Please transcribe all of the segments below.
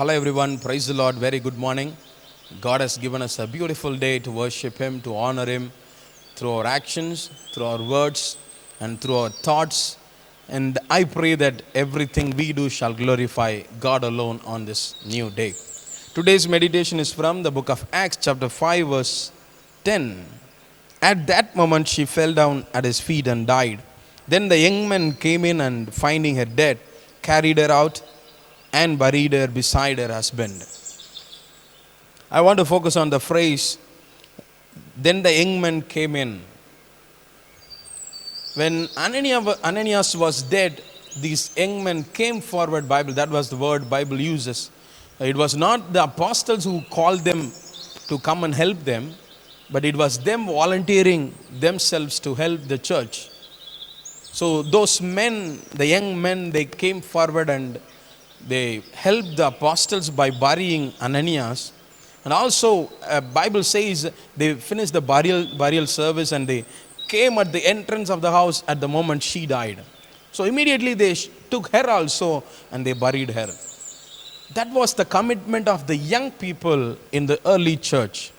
Hello everyone, praise the Lord, very good morning. God has given us a beautiful day to worship Him, to honor Him through our actions, through our words, and through our thoughts. And I pray that everything we do shall glorify God alone on this new day. Today's meditation is from the book of Acts, chapter 5, verse 10. At that moment, she fell down at his feet and died. Then the young men came in and, finding her dead, carried her out and buried her beside her husband. I want to focus on the phrase, then the young men came in. When Ananias was dead, these young men came forward. Bible, that was the word Bible uses. It was not the apostles who called them to come and help them, but it was them volunteering themselves to help the church. So those men, the young men, they came forward and they helped the apostles by burying Ananias. And also, Bible says they finished the burial service and they came at the entrance of the house at the moment she died. So immediately they took her also and they buried her. That was the commitment of the young people in the early church.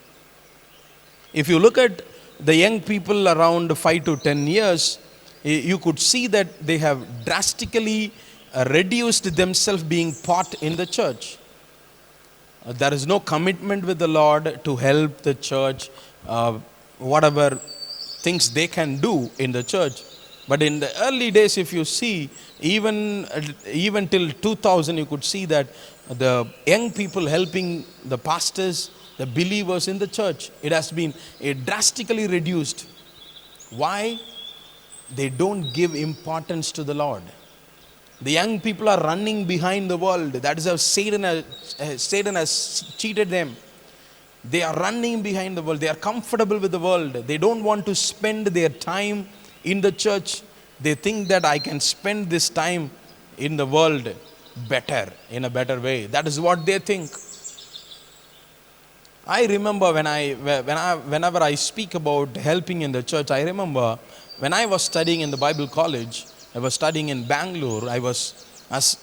If you look at the young people around 5 to 10 years, you could see that they have drastically reduced themselves being part in the church. There is no commitment with the Lord to help the church, whatever things they can do in the church. But in the early days, if you see, even till 2000, you could see that the young people helping the pastors, the believers in the church, it has been drastically reduced. Why? They don't give importance to the Lord. The young people are running behind the world. That is how Satan has cheated them. They are running behind the world. They are comfortable with the world. They don't want to spend their time in the church. They think that I can spend this time in the world better, in a better way. That is what they think. I remember whenever I speak about helping in the church, I remember when I was studying in the Bible college, I was studying in Bangalore. I was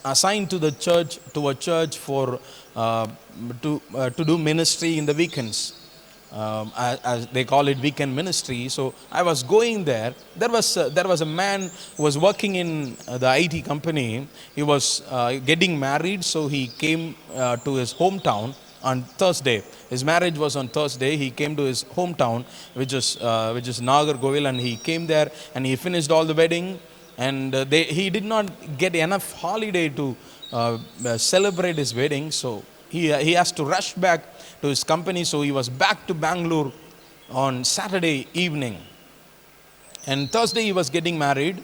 assigned to a church for to do ministry in the weekends. As they call it, weekend ministry. So I was going there. There was a man who was working in the IT company. He was getting married, so he came to his hometown on Thursday. His marriage was on Thursday. He came to his hometown, which is Nagarkovil, and he came there and he finished all the wedding. And he did not get enough holiday to celebrate his wedding, so he has to rush back to his company. So he was back to Bangalore on Saturday evening. And Thursday he was getting married.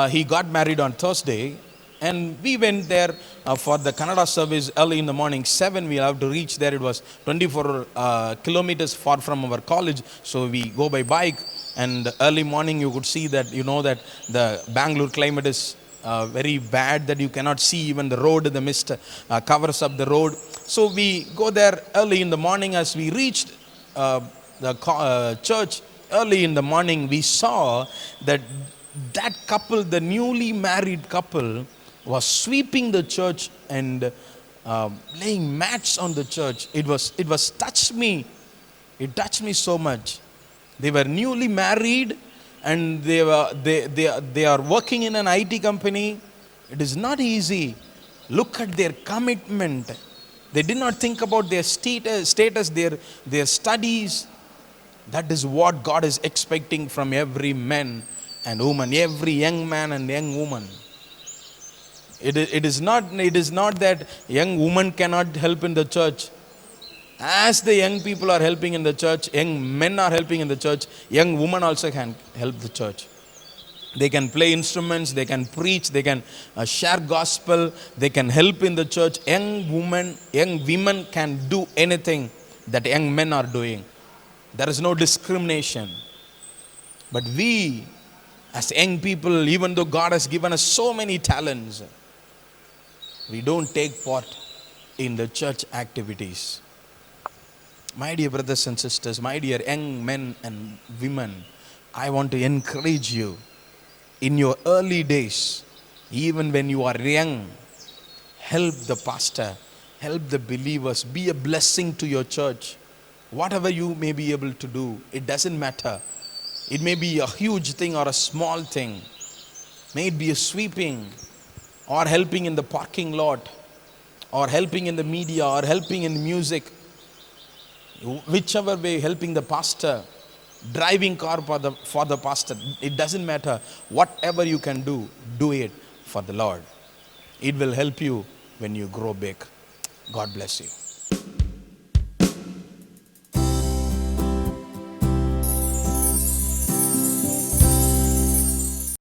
He got married on Thursday. And we went there for the Kannada service early in the morning, 7. We have to reach there. It was 24 kilometers far from our college. So we go by bike. And early morning you could see that, that the Bangalore climate is very bad, that you cannot see even the road. The mist covers up the road. So we go there early in the morning. As we reached the church early in the morning, we saw that couple, the newly married couple, was sweeping the church and laying mats on the church. It touched me. It touched me so much. They were newly married and they are working in an IT company. It is not easy. Look at their commitment. They did not think about their status, their studies. That is what God is expecting from every man and woman, every young man and young woman. It is not that young woman cannot help in the church. As the young people are helping in the church, young men are helping in the church, young women also can help the church. They can play instruments, they can preach, they can share gospel, they can help in the church. Young women can do anything that young men are doing. There is no discrimination. But we, as young people, even though God has given us so many talents, we don't take part in the church activities. My dear brothers and sisters, my dear young men and women, I want to encourage you in your early days, even when you are young, help the pastor, Help the believers. Be a blessing to your church. Whatever you may be able to do, it doesn't matter. It may be a huge thing or a small thing. May it be a sweeping or helping in the parking lot or helping in the media or helping in music. Whichever way, helping the pastor, driving car for the pastor. It doesn't matter. Whatever you can do it for the Lord. It will help you when you grow big. God bless you.